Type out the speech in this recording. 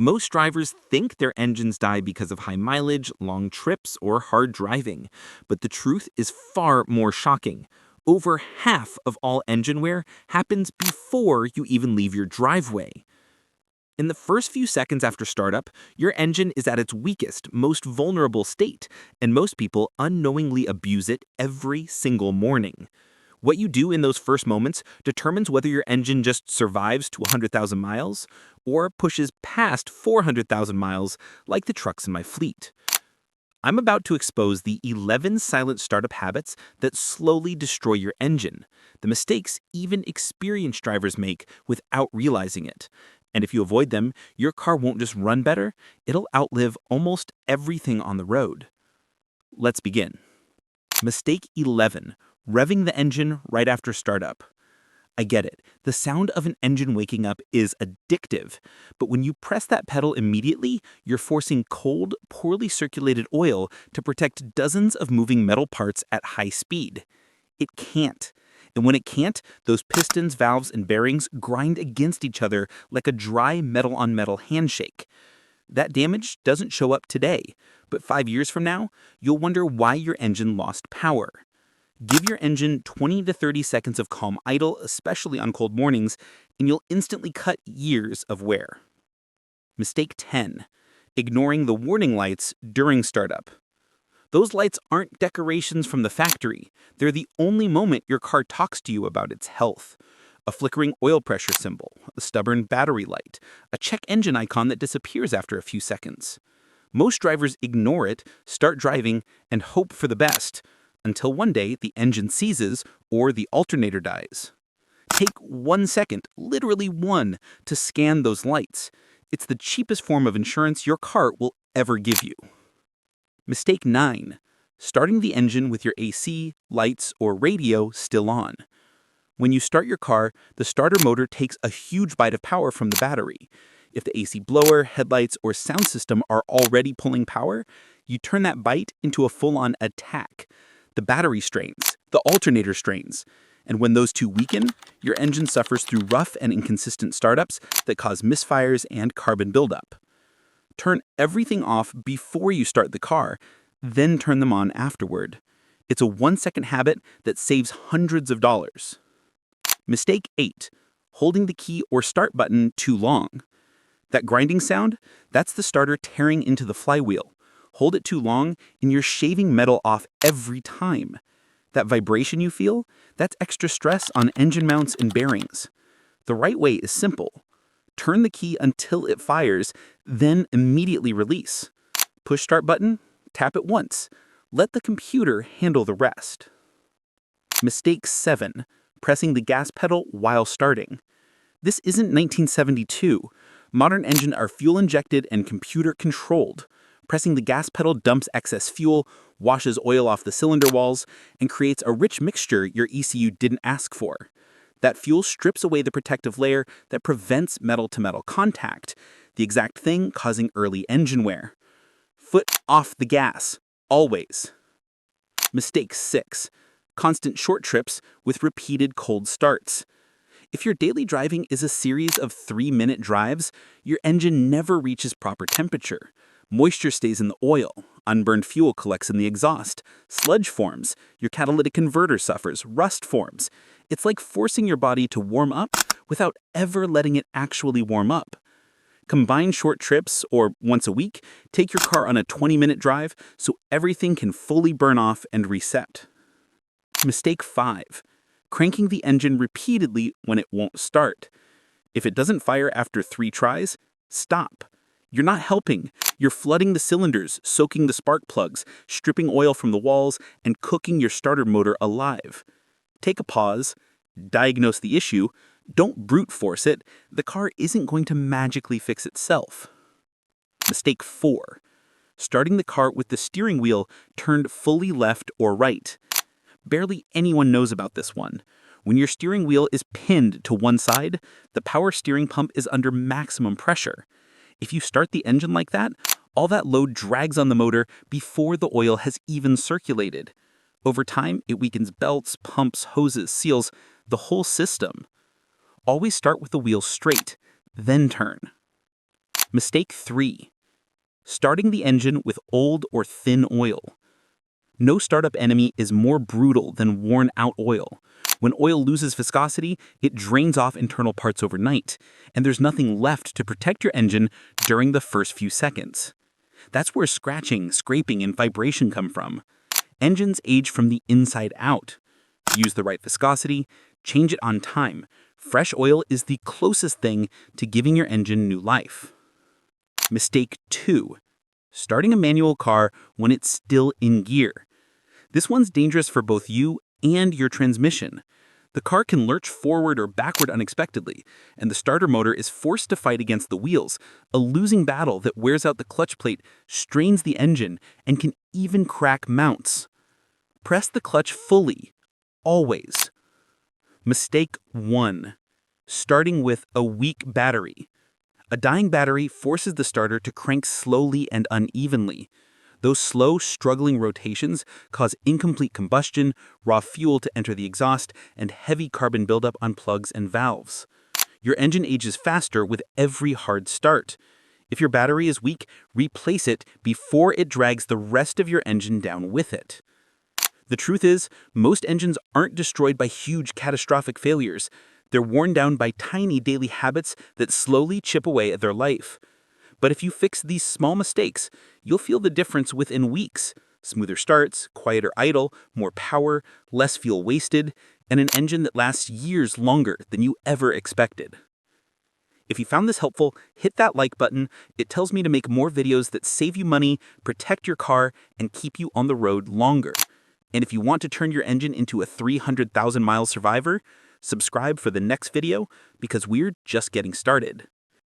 Most drivers think their engines die because of high mileage, long trips, or hard driving. But the truth is far more shocking. Over half of all engine wear happens before you even leave your driveway. In the first few seconds after startup, your engine is at its weakest, most vulnerable state, and most people unknowingly abuse it every single morning. What you do in those first moments determines whether your engine just survives to 100,000 miles or pushes past 400,000 miles like the trucks in my fleet. I'm about to expose the 11 silent startup habits that slowly destroy your engine, the mistakes even experienced drivers make without realizing it. And if you avoid them, your car won't just run better, it'll outlive almost everything on the road. Let's begin. Mistake 11. Revving the engine right after startup. I get it. The sound of an engine waking up is addictive, but when you press that pedal immediately, you're forcing cold, poorly circulated oil to protect dozens of moving metal parts at high speed. It can't. And when it can't, those pistons, valves, and bearings grind against each other like a dry metal-on-metal handshake. That damage doesn't show up today, but 5 years from now, you'll wonder why your engine lost power. Give your engine 20 to 30 seconds of calm idle, especially on cold mornings, and you'll instantly cut years of wear. Mistake 10. Ignoring the warning lights during startup. Those lights aren't decorations from the factory. They're the only moment your car talks to you about its health. A flickering oil pressure symbol, a stubborn battery light, a check engine icon that disappears after a few seconds. Most drivers ignore it, start driving, and hope for the best, until one day the engine seizes or the alternator dies. Take 1 second, literally one, to scan those lights. It's the cheapest form of insurance your car will ever give you. Mistake 9. Starting the engine with your AC, lights, or radio still on. When you start your car, the starter motor takes a huge bite of power from the battery. If the AC blower, headlights, or sound system are already pulling power, you turn that bite into a full-on attack. The battery strains, the alternator strains, and when those two weaken, your engine suffers through rough and inconsistent startups that cause misfires and carbon buildup. Turn everything off before you start the car, then turn them on afterward. It's a 1-second habit that saves hundreds of dollars. Mistake 8. Holding the key or start button too long. That grinding sound, that's the starter tearing into the flywheel. Hold it too long, and you're shaving metal off every time. That vibration you feel, that's extra stress on engine mounts and bearings. The right way is simple. Turn the key until it fires, then immediately release. Push start button, tap it once. Let the computer handle the rest. Mistake 7. Pressing the gas pedal while starting. This isn't 1972. Modern engines are fuel-injected and computer-controlled. Pressing the gas pedal dumps excess fuel, washes oil off the cylinder walls, and creates a rich mixture your ECU didn't ask for. That fuel strips away the protective layer that prevents metal-to-metal contact, the exact thing causing early engine wear. Foot off the gas, always. Mistake 6. Constant short trips with repeated cold starts. If your daily driving is a series of 3-minute drives, your engine never reaches proper temperature. Moisture stays in the oil, unburned fuel collects in the exhaust, sludge forms, your catalytic converter suffers, rust forms. It's like forcing your body to warm up without ever letting it actually warm up. Combine short trips, or once a week, take your car on a 20-minute drive so everything can fully burn off and reset. Mistake 5. Cranking the engine repeatedly when it won't start. If it doesn't fire after 3 tries, stop. You're not helping. You're flooding the cylinders, soaking the spark plugs, stripping oil from the walls, and cooking your starter motor alive. Take a pause, diagnose the issue, don't brute force it. The car isn't going to magically fix itself. Mistake 4. Starting the car with the steering wheel turned fully left or right. Barely anyone knows about this one. When your steering wheel is pinned to one side, the power steering pump is under maximum pressure. If you start the engine like that, all that load drags on the motor before the oil has even circulated. Over time, it weakens belts, pumps, hoses, seals, the whole system. Always start with the wheel straight, then turn. Mistake 3. Starting the engine with old or thin oil. No startup enemy is more brutal than worn-out oil. When oil loses viscosity, it drains off internal parts overnight, and there's nothing left to protect your engine during the first few seconds. That's where scratching, scraping, and vibration come from. Engines age from the inside out. Use the right viscosity, change it on time. Fresh oil is the closest thing to giving your engine new life. Mistake 2. Starting a manual car when it's still in gear. This one's dangerous for both you and your transmission. The car can lurch forward or backward unexpectedly, and the starter motor is forced to fight against the wheels, a losing battle that wears out the clutch plate, strains the engine, and can even crack mounts. Press the clutch fully, always. Mistake 1. Starting with a weak battery. A dying battery forces the starter to crank slowly and unevenly. Those slow, struggling rotations cause incomplete combustion, raw fuel to enter the exhaust, and heavy carbon buildup on plugs and valves. Your engine ages faster with every hard start. If your battery is weak, replace it before it drags the rest of your engine down with it. The truth is, most engines aren't destroyed by huge catastrophic failures. They're worn down by tiny daily habits that slowly chip away at their life. But if you fix these small mistakes, you'll feel the difference within weeks. Smoother starts, quieter idle, more power, less fuel wasted, and an engine that lasts years longer than you ever expected. If you found this helpful, hit that like button. It tells me to make more videos that save you money, protect your car, and keep you on the road longer. And if you want to turn your engine into a 300,000-mile survivor, subscribe for the next video because we're just getting started.